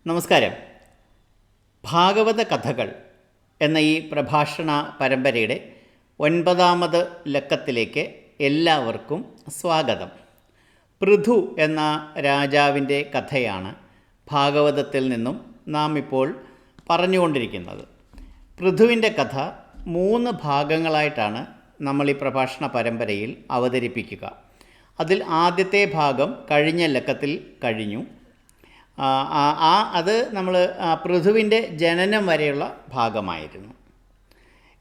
നമസ്കാരം. ഭാഗവത കഥകൾ എന്ന ഈ പ്രഭാഷണ പരമ്പരയുടെ 9ാമത് ലക്കത്തിലേക്ക് എല്ലാവർക്കും സ്വാഗതം. പൃഥു എന്ന രാജാവിൻ്റെ കഥയാണ് ഭാഗവതത്തിൽ നിന്നും നാം ഇപ്പോൾ പറഞ്ഞുകൊണ്ടിരിക്കുന്നത്. പൃഥുവിൻ്റെ കഥ 3 ഭാഗങ്ങളായിട്ടാണ് നമ്മൾ ഈ പ്രഭാഷണ പരമ്പരയിൽ അവതരിപ്പിക്കുക. അതിൽ ആദ്യത്തെ ഭാഗം കഴിഞ്ഞ ലക്കത്തിൽ കഴിഞ്ഞു. അത് നമ്മൾ പൃഥുവിൻ്റെ ജനനം വരെയുള്ള ഭാഗമായിരുന്നു.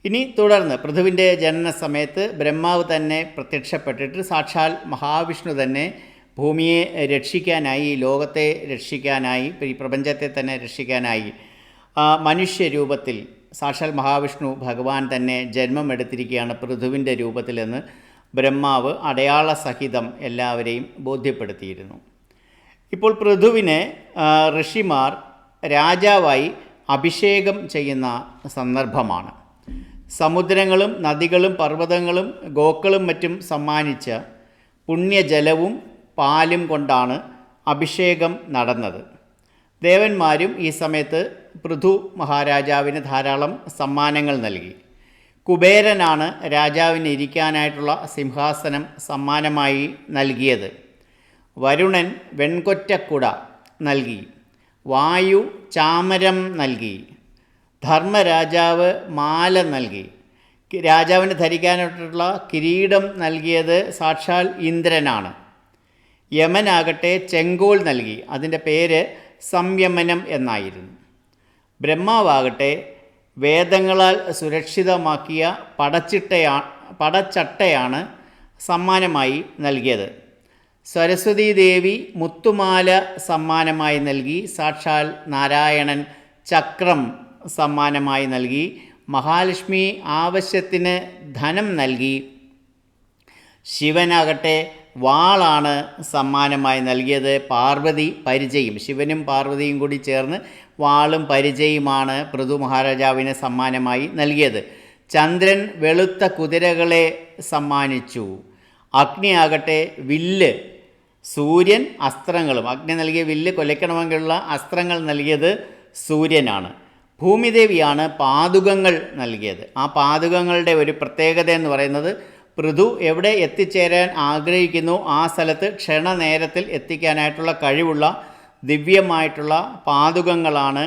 ഇനി തുടർന്ന് പൃഥുവിൻ്റെ ജനന സമയത്ത് ബ്രഹ്മാവ് തന്നെ പ്രത്യക്ഷപ്പെട്ടിട്ട് സാക്ഷാൽ മഹാവിഷ്ണു തന്നെ ഭൂമിയെ രക്ഷിക്കാനായി, ഈ ലോകത്തെ രക്ഷിക്കാനായി, ഈ പ്രപഞ്ചത്തെ തന്നെ രക്ഷിക്കാനായി മനുഷ്യരൂപത്തിൽ സാക്ഷാൽ മഹാവിഷ്ണു ഭഗവാൻ തന്നെ ജന്മമെടുത്തിരിക്കുകയാണ് പൃഥുവിൻ്റെ രൂപത്തിലെന്ന് ബ്രഹ്മാവ് അടയാള സഹിതം എല്ലാവരെയും ബോധ്യപ്പെടുത്തിയിരുന്നു. ഇപ്പോൾ പൃഥുവിനെ ഋഷിമാർ രാജാവായി അഭിഷേകം ചെയ്യുന്ന സന്ദർഭമാണ്. സമുദ്രങ്ങളും നദികളും പർവ്വതങ്ങളും ഗോക്കളും മറ്റും സമ്മാനിച്ച പുണ്യജലവും പാലും കൊണ്ടാണ് അഭിഷേകം നടന്നത്. ദേവന്മാരും ഈ സമയത്ത് പൃഥു മഹാരാജാവിന് ധാരാളം സമ്മാനങ്ങൾ നൽകി. കുബേരനാണ് രാജാവിന് ഇരിക്കാനായിട്ടുള്ള സിംഹാസനം സമ്മാനമായി നൽകിയത്. വരുണൻ വെൺകൊറ്റക്കുട നൽകി. വായു ചാമരം നൽകി. ധർമ്മരാജാവ് മാല നൽകി. രാജാവിന് ധരിക്കാനായിട്ടുള്ള കിരീടം നൽകിയത് സാക്ഷാൽ ഇന്ദ്രനാണ്. യമനാകട്ടെ ചെങ്കോൽ നൽകി. അതിൻ്റെ പേര് സംയമനം എന്നായിരുന്നു. ബ്രഹ്മാവാകട്ടെ വേദങ്ങളാൽ സുരക്ഷിതമാക്കിയ പടച്ചട്ടയാണ് സമ്മാനമായി നൽകിയത്. സരസ്വതീ ദേവി മുത്തുമാല സമ്മാനമായി നൽകി. സാക്ഷാൽ നാരായണൻ ചക്രം സമ്മാനമായി നൽകി. മഹാലക്ഷ്മി ആവശ്യത്തിന് ധനം നൽകി. ശിവനാകട്ടെ വാളാണ് സമ്മാനമായി നൽകിയത്. പാർവതി പരിചയും, ശിവനും പാർവതിയും കൂടി ചേർന്ന് വാളും പരിചയുമാണ് പൃഥു മഹാരാജാവിന് സമ്മാനമായി നൽകിയത്. ചന്ദ്രൻ വെളുത്ത കുതിരകളെ സമ്മാനിച്ചു. അഗ്നിയാകട്ടെ വില്ല്, സൂര്യൻ അസ്ത്രങ്ങളും. അഗ്നി നൽകിയ വില്ല് കൊലയ്ക്കണമെങ്കിലുള്ള അസ്ത്രങ്ങൾ നൽകിയത് സൂര്യനാണ്. ഭൂമിദേവിയാണ് പാദുകങ്ങൾ നൽകിയത്. ആ പാദുകങ്ങളുടെ ഒരു പ്രത്യേകത എന്ന് പറയുന്നത് പൃഥു എവിടെ എത്തിച്ചേരാൻ ആഗ്രഹിക്കുന്നു ആ സ്ഥലത്ത് ക്ഷണനേരത്തിൽ എത്തിക്കാനായിട്ടുള്ള കഴിവുള്ള ദിവ്യമായിട്ടുള്ള പാദുകങ്ങളാണ്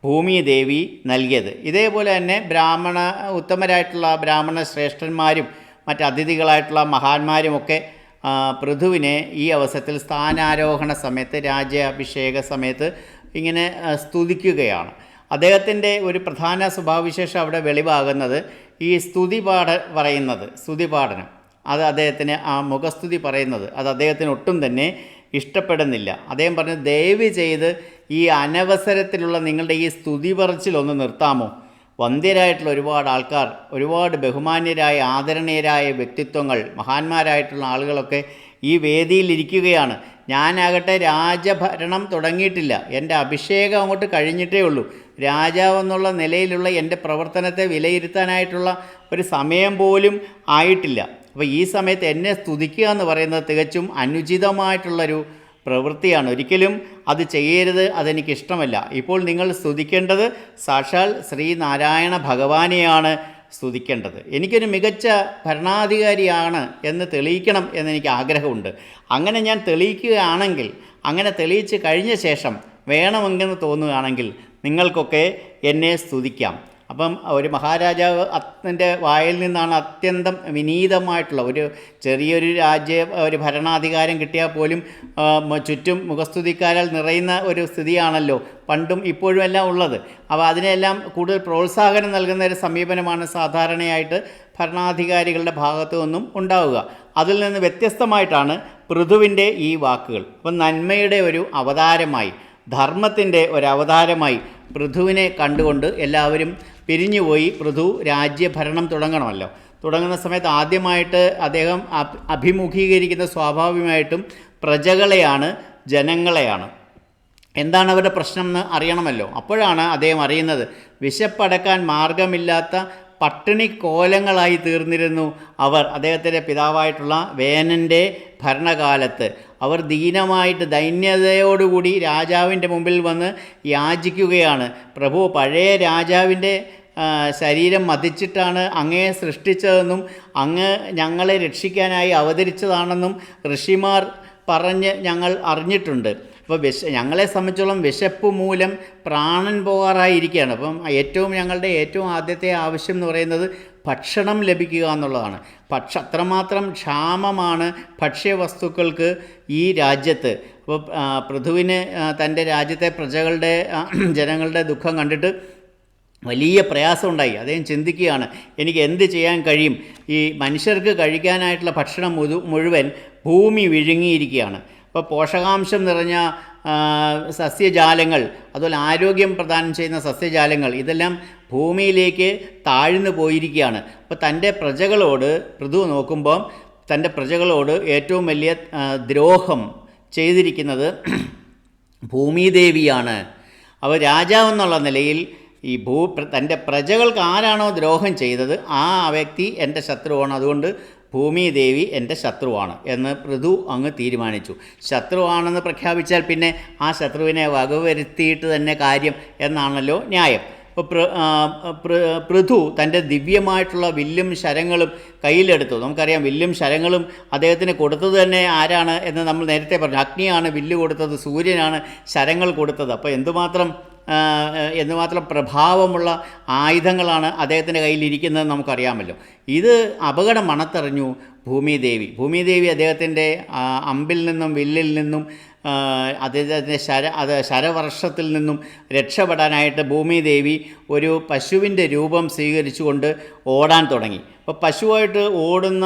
ഭൂമിദേവി നൽകിയത്. ഇതേപോലെ തന്നെ ഉത്തമരായിട്ടുള്ള ബ്രാഹ്മണ ശ്രേഷ്ഠന്മാരും മറ്റ് അതിഥികളായിട്ടുള്ള മഹാന്മാരുമൊക്കെ പൃഥുവിനെ ഈ അവസരത്തിൽ സ്ഥാനാരോഹണ സമയത്ത്, രാജ്യാഭിഷേക സമയത്ത് ഇങ്ങനെ സ്തുതിക്കുകയാണ്. അദ്ദേഹത്തിൻ്റെ ഒരു പ്രധാന സ്വഭാവവിശേഷം അവിടെ വെളിവാകുന്നത് ഈ സ്തുതിപാഠനം അത് അദ്ദേഹത്തിന്, ആ മുഖസ്തുതി പറയുന്നത് അത് അദ്ദേഹത്തിന് ഒട്ടും തന്നെ ഇഷ്ടപ്പെടുന്നില്ല. അദ്ദേഹം പറഞ്ഞു, ദയവ് ചെയ്ത് ഈ അനവസരത്തിലുള്ള നിങ്ങളുടെ ഈ സ്തുതി പറച്ചിലൊന്ന് നിർത്താമോ? വന്ധ്യരായിട്ടുള്ള ഒരുപാട് ആൾക്കാർ, ഒരുപാട് ബഹുമാന്യരായ ആദരണീയരായ വ്യക്തിത്വങ്ങൾ, മഹാന്മാരായിട്ടുള്ള ആളുകളൊക്കെ ഈ വേദിയിലിരിക്കുകയാണ്. ഞാനാകട്ടെ രാജഭരണം തുടങ്ങിയിട്ടില്ല. എൻ്റെ അഭിഷേകം അങ്ങോട്ട് കഴിഞ്ഞിട്ടേ ഉള്ളൂ. രാജാവെന്നുള്ള നിലയിലുള്ള എൻ്റെ പ്രവർത്തനത്തെ വിലയിരുത്താനായിട്ടുള്ള ഒരു സമയം പോലും ആയിട്ടില്ല. അപ്പോൾ ഈ സമയത്ത് എന്നെ സ്തുതിക്കുക എന്ന് പറയുന്നത് തികച്ചും അനുചിതമായിട്ടുള്ളൊരു പ്രവൃത്തിയാണ്. ഒരിക്കലും അത് ചെയ്യരുത്, അതെനിക്കിഷ്ടമല്ല. ഇപ്പോൾ നിങ്ങൾ സ്തുതിക്കേണ്ടത് സാക്ഷാൽ ശ്രീനാരായണ ഭഗവാനെയാണ് സ്തുതിക്കേണ്ടത്. എനിക്കൊരു മികച്ച ഭരണാധികാരിയാണ് എന്ന് തെളിയിക്കണം എന്നെനിക്ക് ആഗ്രഹമുണ്ട്. അങ്ങനെ ഞാൻ തെളിയിക്കുകയാണെങ്കിൽ, അങ്ങനെ തെളിയിച്ച് കഴിഞ്ഞ ശേഷം വേണമെന്ന് തോന്നുകയാണെങ്കിൽ നിങ്ങൾക്കൊക്കെ എന്നെ സ്തുതിക്കാം. അപ്പം ഒരു മഹാരാജാവ് അതിൻ്റെ വായിൽ നിന്നാണ് അത്യന്തം വിനീതമായിട്ടുള്ള ചെറിയൊരു ഒരു ഭരണാധികാരം കിട്ടിയാൽ പോലും ചുറ്റും മുഖസ്തുതിക്കാരാൽ നിറയുന്ന ഒരു സ്ഥിതിയാണല്ലോ പണ്ടും ഇപ്പോഴും എല്ലാം ഉള്ളത്. അപ്പോൾ അതിനെല്ലാം കൂടുതൽ പ്രോത്സാഹനം നൽകുന്ന ഒരു സമീപനമാണ് സാധാരണയായിട്ട് ഭരണാധികാരികളുടെ ഭാഗത്തു നിന്നും ഉണ്ടാവുക. അതിൽ നിന്ന് വ്യത്യസ്തമായിട്ടാണ് പൃഥുവിൻ്റെ ഈ വാക്കുകൾ. അപ്പം നന്മയുടെ ഒരു അവതാരമായി, ധർമ്മത്തിൻ്റെ ഒരു അവതാരമായി പൃഥുവിനെ കണ്ടുകൊണ്ട് എല്ലാവരും പിരിഞ്ഞുപോയി. പൃഥു രാജ്യഭരണം തുടങ്ങുന്ന സമയത്ത് ആദ്യമായിട്ട് അദ്ദേഹം അഭിമുഖീകരിക്കുന്ന സ്വാഭാവികമായിട്ടും പ്രജകളെയാണ്, ജനങ്ങളെയാണ്. എന്താണ് അവരുടെ പ്രശ്നം എന്ന് അറിയണമല്ലോ. അപ്പോഴാണ് അദ്ദേഹം അറിയുന്നത് വിശപ്പടക്കാൻ മാർഗമില്ലാത്ത പട്ടിണിക്കോലങ്ങളായി തീർന്നിരുന്നു അവർ. അദ്ദേഹത്തിൻ്റെ പിതാവായിട്ടുള്ള വേനൻ്റെ ഭരണകാലത്ത് അവർ ദീനമായിട്ട് ദൈന്യതയോടുകൂടി രാജാവിൻ്റെ മുമ്പിൽ വന്ന് യാചിക്കുകയാണ്. പ്രഭു, പഴയ രാജാവിൻ്റെ ശരീരം മതിച്ചിട്ടാണ് അങ്ങയെ സൃഷ്ടിച്ചതെന്നും അങ്ങ് ഞങ്ങളെ രക്ഷിക്കാനായി അവതരിച്ചതാണെന്നും ഋഷിമാർ പറഞ്ഞ് ഞങ്ങൾ അറിഞ്ഞിട്ടുണ്ട്. അപ്പോൾ ഞങ്ങളെ സംബന്ധിച്ചോളം വിശപ്പ് മൂലം പ്രാണൻ പോകാറായിരിക്കുകയാണ്. അപ്പം ഞങ്ങളുടെ ഏറ്റവും ആദ്യത്തെ ആവശ്യം എന്ന് പറയുന്നത് ഭക്ഷണം ലഭിക്കുക എന്നുള്ളതാണ്. അത്രമാത്രം ക്ഷാമമാണ് ഭക്ഷ്യവസ്തുക്കൾക്ക് ഈ രാജ്യത്ത്. അപ്പോൾ പൃഥുവിന് തൻ്റെ രാജ്യത്തെ ജനങ്ങളുടെ ദുഃഖം കണ്ടിട്ട് വലിയ പ്രയാസമുണ്ടായി. അദ്ദേഹം ചിന്തിക്കുകയാണ്, എനിക്ക് എന്ത് ചെയ്യാൻ കഴിയും? ഈ മനുഷ്യർക്ക് കഴിക്കാനായിട്ടുള്ള ഭക്ഷണം മുഴുവൻ ഭൂമി വിഴുങ്ങിയിരിക്കുകയാണ്. അപ്പോൾ പോഷകാംശം നിറഞ്ഞ സസ്യജാലങ്ങൾ, അതുപോലെ ആരോഗ്യം പ്രദാനം ചെയ്യുന്ന സസ്യജാലങ്ങൾ, ഇതെല്ലാം ഭൂമിയിലേക്ക് താഴ്ന്നു പോയിരിക്കുകയാണ്. അപ്പോൾ തൻ്റെ പ്രജകളോട് പൃഥു നോക്കുമ്പോൾ തൻ്റെ പ്രജകളോട് ഏറ്റവും വലിയ ദ്രോഹം ചെയ്തിരിക്കുന്നത് ഭൂമിദേവിയാണ്. അപ്പോൾ രാജാവെന്നുള്ള നിലയിൽ ഈ തൻ്റെ പ്രജകൾക്ക് ആരാണോ ദ്രോഹം ചെയ്തത് ആ വ്യക്തി എൻ്റെ ശത്രുവാണ്, അതുകൊണ്ട് ഭൂമിദേവി എൻ്റെ ശത്രുവാണ് എന്ന് പൃഥു അങ്ങ് തീരുമാനിച്ചു. ശത്രുവാണെന്ന് പ്രഖ്യാപിച്ചാൽ പിന്നെ ആ ശത്രുവിനെ വകവരുത്തിയിട്ട് തന്നെ കാര്യം എന്നാണല്ലോ ന്യായം. അപ്പോൾ പൃഥു തൻ്റെ ദിവ്യമായിട്ടുള്ള വില്ലും ശരങ്ങളും കയ്യിലെടുത്തു. നമുക്കറിയാം, വില്ലും ശരങ്ങളും അദ്ദേഹത്തിന് കൊടുത്തത് തന്നെ ആരാണ് എന്ന് നമ്മൾ നേരത്തെ പറഞ്ഞു. അഗ്നിയാണ് വില്ല് കൊടുത്തത്, സൂര്യനാണ് ശരങ്ങൾ കൊടുത്തത്. അപ്പോൾ എന്തുമാത്രം പ്രഭാവമുള്ള ആയുധങ്ങളാണ് അദ്ദേഹത്തിൻ്റെ കയ്യിലിരിക്കുന്നത് നമുക്കറിയാമല്ലോ. ഇത് അപകടം മണത്തറിഞ്ഞു ഭൂമിദേവി അദ്ദേഹത്തിൻ്റെ അമ്പിൽ നിന്നും വില്ലിൽ നിന്നും അദ്ദേഹത്തിൻ്റെ ശരവർഷത്തിൽ നിന്നും രക്ഷപ്പെടാനായിട്ട് ഭൂമിദേവി ഒരു പശുവിൻ്റെ രൂപം സ്വീകരിച്ചുകൊണ്ട് ഓടാൻ തുടങ്ങി. അപ്പോൾ പശുവായിട്ട് ഓടുന്ന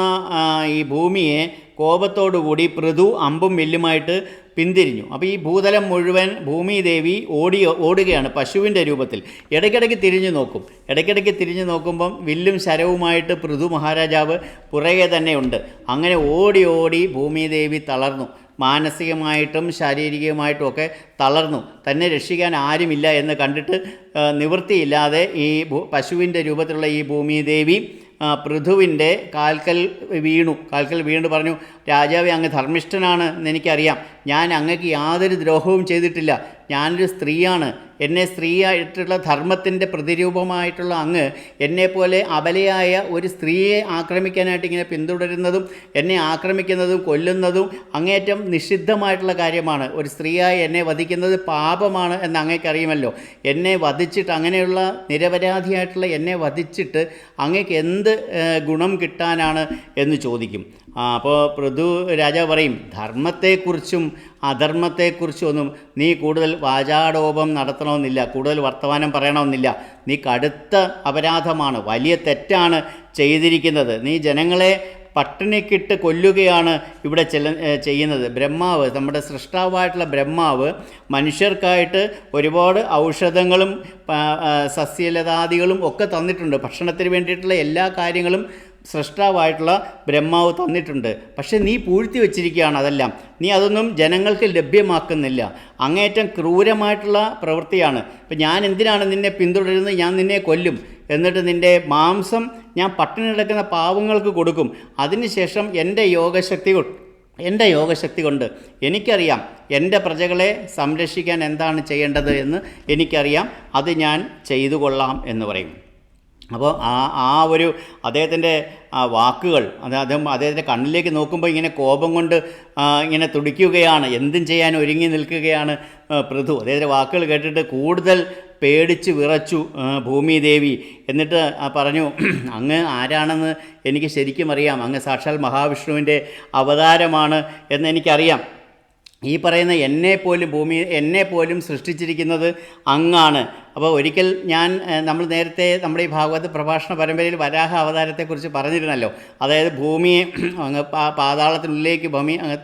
ഈ ഭൂമിയെ കോപത്തോടുകൂടി പൃഥു അമ്പും വില്ലുമായിട്ട് പിന്തിരിഞ്ഞു. അപ്പോൾ ഈ ഭൂതലം മുഴുവൻ ഭൂമിദേവി ഓടുകയാണ് പശുവിൻ്റെ രൂപത്തിൽ. ഇടയ്ക്കിടയ്ക്ക് തിരിഞ്ഞു നോക്കുമ്പം വില്ലും ശരവുമായിട്ട് പൃഥു മഹാരാജാവ് പുറകെ തന്നെയുണ്ട്. അങ്ങനെ ഓടി ഭൂമിദേവി തളർന്നു. മാനസികമായിട്ടും ശാരീരികമായിട്ടും ഒക്കെ തളർന്നു. തന്നെ രക്ഷിക്കാൻ ആരുമില്ല എന്ന് കണ്ടിട്ട് നിവൃത്തിയില്ലാതെ ഈ പശുവിൻ്റെ രൂപത്തിലുള്ള ഈ ഭൂമിദേവി പൃഥുവിൻ്റെ കാൽക്കൽ വീണു പറഞ്ഞു, രാജാവേ, അങ്ങ് ധർമ്മിഷ്ഠനാണ് എന്നെനിക്കറിയാം. ഞാൻ അങ്ങക്ക് യാതൊരു ദ്രോഹവും ചെയ്തിട്ടില്ല. ഞാനൊരു സ്ത്രീയാണ്. എന്നെ സ്ത്രീയായിട്ടുള്ള ധർമ്മത്തിൻ്റെ പ്രതിരൂപമായിട്ടുള്ള അങ്ങ് എന്നെപ്പോലെ അബലയായ ഒരു സ്ത്രീയെ ആക്രമിക്കാനായിട്ട് ഇങ്ങനെ പിന്തുടരുന്നതും എന്നെ ആക്രമിക്കുന്നതും കൊല്ലുന്നതും അങ്ങേറ്റം നിഷിദ്ധമായിട്ടുള്ള കാര്യമാണ്. ഒരു സ്ത്രീയായി എന്നെ വധിക്കുന്നത് പാപമാണ് എന്ന് അങ്ങേക്കറിയുമല്ലോ. എന്നെ വധിച്ചിട്ട്, അങ്ങനെയുള്ള നിരപരാധിയായിട്ടുള്ള എന്നെ വധിച്ചിട്ട് അങ്ങേക്ക് എന്ത് ഗുണം കിട്ടാനാണ് എന്ന് ചോദിക്കും. അപ്പോൾ പൃഥു രാജാവ് പറയും, ധർമ്മത്തെക്കുറിച്ചും അധർമ്മത്തെക്കുറിച്ചും ഒന്നും നീ കൂടുതൽ വാചാടോപം നടത്തണമെന്നില്ല, കൂടുതൽ വർത്തമാനം പറയണമെന്നില്ല. നീ കടുത്ത അപരാധമാണ്, വലിയ തെറ്റാണ് ചെയ്തിരിക്കുന്നത്. നീ ജനങ്ങളെ പട്ടിണിക്കിട്ട് കൊല്ലുകയാണ് ഇവിടെ ചെയ്യുന്നത്. ബ്രഹ്മാവ്, നമ്മുടെ സൃഷ്ടാവായിട്ടുള്ള ബ്രഹ്മാവ് മനുഷ്യർക്കായിട്ട് ഒരുപാട് ഔഷധങ്ങളും സസ്യലതാദികളും ഒക്കെ തന്നിട്ടുണ്ട്. ഭക്ഷണത്തിന് വേണ്ടിയിട്ടുള്ള എല്ലാ കാര്യങ്ങളും സൃഷ്ടാവായിട്ടുള്ള ബ്രഹ്മാവ് തന്നിട്ടുണ്ട്. പക്ഷേ നീ പൂഴ്ത്തി വച്ചിരിക്കുകയാണ് അതെല്ലാം. നീ അതൊന്നും ജനങ്ങൾക്ക് ലഭ്യമാക്കുന്നില്ല. അങ്ങേറ്റം ക്രൂരമായിട്ടുള്ള പ്രവൃത്തിയാണ്. ഇപ്പം ഞാൻ എന്തിനാണ് നിന്നെ പിന്തുടരുന്നത്? ഞാൻ നിന്നെ കൊല്ലും, എന്നിട്ട് നിൻ്റെ മാംസം ഞാൻ പട്ടിണി കിടക്കുന്ന പാവങ്ങൾക്ക് കൊടുക്കും. അതിനുശേഷം എൻ്റെ യോഗശക്തി കൊണ്ട് എനിക്കറിയാം എൻ്റെ പ്രജകളെ സംരക്ഷിക്കാൻ എന്താണ് ചെയ്യേണ്ടത് എന്ന് എനിക്കറിയാം. അത് ഞാൻ ചെയ്തു കൊള്ളാം എന്ന് പറയും. അപ്പോൾ ആ ഒരു അദ്ദേഹത്തിൻ്റെ വാക്കുകൾ, അദ്ദേഹത്തിൻ്റെ കണ്ണിലേക്ക് നോക്കുമ്പോൾ ഇങ്ങനെ കോപം കൊണ്ട് ഇങ്ങനെ തുടിക്കുകയാണ്. എന്തും ചെയ്യാൻ ഒരുങ്ങി നിൽക്കുകയാണ് പൃഥു. അദ്ദേഹത്തിൻ്റെ വാക്കുകൾ കേട്ടിട്ട് കൂടുതൽ പേടിച്ച് വിറച്ചു ഭൂമിദേവി. എന്നിട്ട് പറഞ്ഞു, അങ്ങ് ആരാണെന്ന് എനിക്ക് ശരിക്കും അറിയാം. അങ്ങ് സാക്ഷാൽ മഹാവിഷ്ണുവിൻ്റെ അവതാരമാണ് എന്ന് എനിക്കറിയാം. ഈ പറയുന്ന എന്നെപ്പോലും സൃഷ്ടിച്ചിരിക്കുന്നത് അങ്ങാണ്. അപ്പോൾ ഒരിക്കൽ നമ്മൾ നേരത്തെ നമ്മുടെ ഈ ഭാഗവത പ്രഭാഷണ പരമ്പരയിൽ വരാഹ അവതാരത്തെക്കുറിച്ച് പറഞ്ഞിരുന്നല്ലോ. അതായത് ഭൂമിയെ അങ്ങ് പാതാളത്തിനുള്ളിലേക്ക് ഭൂമി അങ്ങ്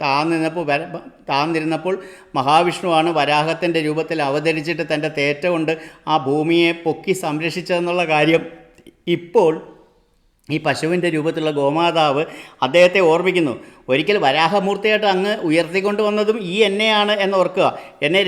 താഴ്ന്നിരുന്നപ്പോൾ മഹാവിഷ്ണുവാണ് വരാഹത്തിൻ്റെ രൂപത്തിൽ അവതരിച്ചിട്ട് തൻ്റെ തേറ്റ കൊണ്ട് ആ ഭൂമിയെ പൊക്കി സംരക്ഷിച്ചതെന്നുള്ള കാര്യം ഇപ്പോൾ ഈ പശുവിൻ്റെ രൂപത്തിലുള്ള ഗോമാതാവ് അദ്ദേഹത്തെ ഓർമ്മിക്കുന്നു. ഒരിക്കൽ വരാഹമൂർത്തിയായിട്ട് അങ്ങ് ഉയർത്തിക്കൊണ്ട് വന്നതും ഈ എന്നെയാണ് എന്നോർക്കുക. എന്നെ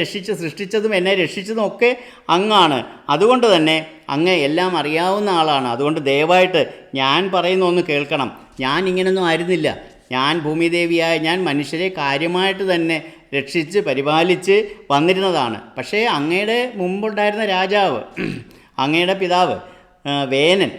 സൃഷ്ടിച്ചതും എന്നെ രക്ഷിച്ചതും ഒക്കെ അങ്ങാണ്. അതുകൊണ്ട് തന്നെ അങ്ങ് എല്ലാം അറിയാവുന്ന ആളാണ്. അതുകൊണ്ട് ദയവായിട്ട് ഞാൻ പറയുന്ന ഒന്ന് കേൾക്കണം. ഞാൻ ഇങ്ങനെയൊന്നും ആയിരുന്നില്ല. ഞാൻ ഭൂമിദേവിയായ ഞാൻ മനുഷ്യരെ കാര്യമായിട്ട് തന്നെ രക്ഷിച്ച് പരിപാലിച്ച് വന്നിരുന്നതാണ്. പക്ഷേ അങ്ങയുടെ മുമ്പുണ്ടായിരുന്ന രാജാവ്, അങ്ങയുടെ പിതാവ് വേനൻ,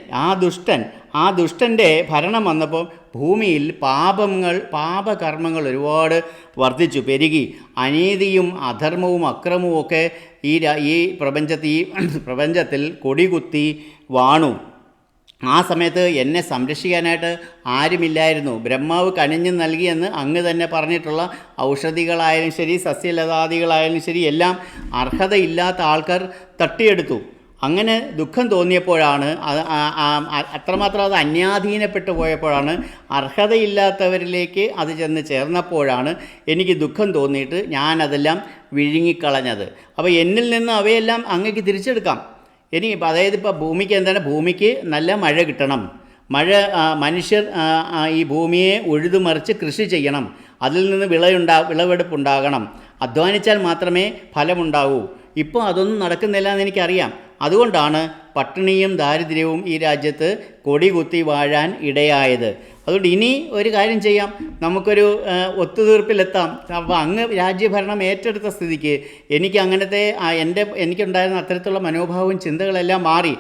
ആ ദുഷ്ടൻ്റെ ഭരണം വന്നപ്പോൾ ഭൂമിയിൽ പാപകർമ്മങ്ങൾ ഒരുപാട് വർദ്ധിച്ചു പെരുകി. അനീതിയും അധർമ്മവും അക്രമവും ഒക്കെ ഈ പ്രപഞ്ചത്തിൽ കൊടികുത്തി വാണു. ആ സമയത്ത് എന്നെ സംരക്ഷിക്കാനായിട്ട് ആരുമില്ലായിരുന്നു. ബ്രഹ്മാവ് കനിഞ്ഞു നൽകിയെന്ന് അങ്ങ് തന്നെ പറഞ്ഞിട്ടുള്ള ഔഷധികളായാലും ശരി, സസ്യലതാദികളായാലും ശരി, എല്ലാം അർഹതയില്ലാത്ത ആൾക്കാർ തട്ടിയെടുത്തു. അങ്ങനെ ദുഃഖം തോന്നിയപ്പോഴാണ്, അത്രമാത്രം അത് അന്യാധീനപ്പെട്ടു പോയപ്പോഴാണ്, അർഹതയില്ലാത്തവരിലേക്ക് അത് ചെന്ന് ചേർന്നപ്പോഴാണ് എനിക്ക് ദുഃഖം തോന്നിയിട്ട് ഞാനതെല്ലാം വിഴുങ്ങിക്കളഞ്ഞത്. അപ്പോൾ എന്നിൽ നിന്ന് അവയെല്ലാം അങ്ങേക്ക് തിരിച്ചെടുക്കാം. അതായത് ഇപ്പോൾ ഭൂമിക്ക് എന്താണ്, ഭൂമിക്ക് നല്ല മഴ കിട്ടണം. മനുഷ്യർ ഈ ഭൂമിയെ ഉഴുതുമറിച്ച് കൃഷി ചെയ്യണം. അതിൽ നിന്ന് വിളവെടുപ്പുണ്ടാകണം. അധ്വാനിച്ചാൽ മാത്രമേ ഫലമുണ്ടാകൂ. ഇപ്പോൾ അതൊന്നും നടക്കുന്നില്ല എന്ന് എനിക്കറിയാം. അതുകൊണ്ടാണ് പട്ടിണിയും ദാരിദ്ര്യവും ഈ രാജ്യത്ത് കൊടികുത്തി വാഴാൻ ഇടയായത്. അതുകൊണ്ട് ഇനി ഒരു കാര്യം ചെയ്യാം, നമുക്കൊരു ഒത്തുതീർപ്പിലെത്താം. അപ്പോൾ അങ്ങ് രാജ്യഭരണം ഏറ്റെടുത്ത സ്ഥിതിക്ക് എനിക്ക് അങ്ങനത്തെ എനിക്കുണ്ടായിരുന്ന അത്തരത്തിലുള്ള മനോഭാവവും ചിന്തകളെല്ലാം മാറി.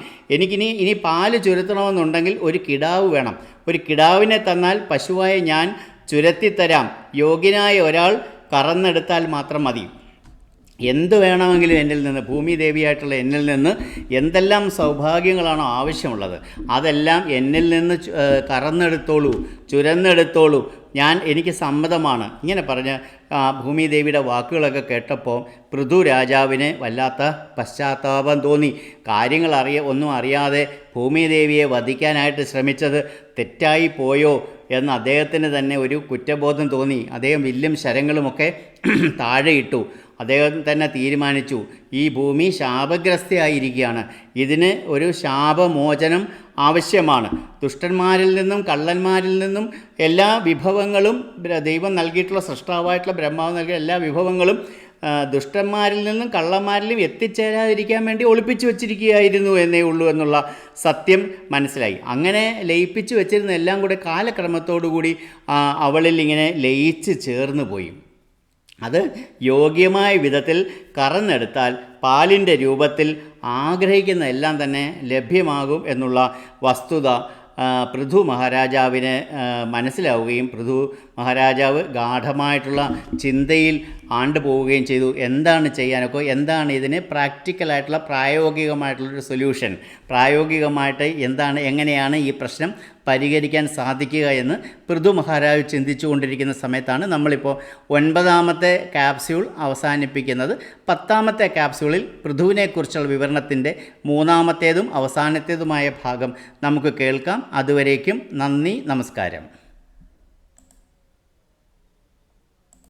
ഇനി പാല് ചുരത്തണമെന്നുണ്ടെങ്കിൽ ഒരു കിടാവ് വേണം. ഒരു കിടാവിനെ തന്നാൽ പശുവായ ഞാൻ ചുരത്തിത്തരാം. യോഗ്യനായ ഒരാൾ കറന്നെടുത്താൽ മാത്രം മതി. എന്ത് വേണമെങ്കിലും എന്നിൽ നിന്ന്, ഭൂമിദേവിയായിട്ടുള്ള എന്നിൽ നിന്ന് എന്തെല്ലാം സൗഭാഗ്യങ്ങളാണോ ആവശ്യമുള്ളത് അതെല്ലാം എന്നിൽ നിന്ന് കറന്നെടുത്തോളൂ, ചുരന്നെടുത്തോളൂ. എനിക്ക് സമ്മതമാണ്. ഇങ്ങനെ പറഞ്ഞ് ഭൂമിദേവിയുടെ വാക്കുകളൊക്കെ കേട്ടപ്പോൾ പൃഥുരാജാവിന് വല്ലാത്ത പശ്ചാത്താപം തോന്നി. ഒന്നും അറിയാതെ ഭൂമിദേവിയെ വധിക്കാനായിട്ട് ശ്രമിച്ചത് തെറ്റായി പോയോ എന്ന് അദ്ദേഹത്തിന് തന്നെ ഒരു കുറ്റബോധം തോന്നി. അദ്ദേഹം വില്ലും ശരങ്ങളുമൊക്കെ താഴെയിട്ടു. അദ്ദേഹം തന്നെ തീരുമാനിച്ചു, ഈ ഭൂമി ശാപഗ്രസ്തയായിരിക്കുകയാണ്, ഇതിന് ഒരു ശാപമോചനം ആവശ്യമാണ്. ദുഷ്ടന്മാരിൽ നിന്നും കള്ളന്മാരിൽ നിന്നും എല്ലാ വിഭവങ്ങളും ദൈവം നൽകിയിട്ടുള്ള, സൃഷ്ടാവായിട്ടുള്ള ബ്രഹ്മാവ് നൽകിയ എല്ലാ വിഭവങ്ങളും ദുഷ്ടന്മാരിൽ നിന്നും കള്ളന്മാരിലും എത്തിച്ചേരാതിരിക്കാൻ വേണ്ടി ഒളിപ്പിച്ചു വച്ചിരിക്കുകയായിരുന്നു എന്നേ ഉള്ളൂ എന്നുള്ള സത്യം മനസ്സിലായി. അങ്ങനെ ലയിപ്പിച്ചു വച്ചിരുന്ന എല്ലാം കൂടെ കാലക്രമത്തോടുകൂടി അവളിൽ ഇങ്ങനെ ലയിച്ച് ചേർന്ന് പോയി. അത് യോഗ്യമായ വിധത്തിൽ കറന്നെടുത്താൽ പാലിൻ്റെ രൂപത്തിൽ ആഗ്രഹിക്കുന്ന എല്ലാം തന്നെ ലഭ്യമാകും എന്നുള്ള വസ്തുത പൃഥു മഹാരാജാവിന് മനസ്സിലാവുകയും പൃഥു മഹാരാജാവ് ഗാഠമായിട്ടുള്ള ചിന്തയിൽ ആണ്ടുപോവുകയും ചെയ്തു. എന്താണ് ചെയ്യാനൊക്കെ, എന്താണ് ഇതിന് പ്രാക്ടിക്കലായിട്ടുള്ള പ്രായോഗികമായിട്ടുള്ളൊരു സൊല്യൂഷൻ, പ്രായോഗികമായിട്ട് എങ്ങനെയാണ് ഈ പ്രശ്നം പരിഹരിക്കാൻ സാധിക്കുക എന്ന് പൃഥു മഹാരാജ് ചിന്തിച്ചു കൊണ്ടിരിക്കുന്ന സമയത്താണ് നമ്മളിപ്പോൾ 9ാമത്തെ ക്യാപ്സ്യൂൾ അവസാനിപ്പിക്കുന്നത്. 10ാമത്തെ ക്യാപ്സ്യൂളിൽ പൃഥുവിനെക്കുറിച്ചുള്ള വിവരണത്തിൻ്റെ 3ാമത്തേതും അവസാനത്തേതുമായ ഭാഗം നമുക്ക് കേൾക്കാം. അതുവരേക്കും നന്ദി, നമസ്കാരം.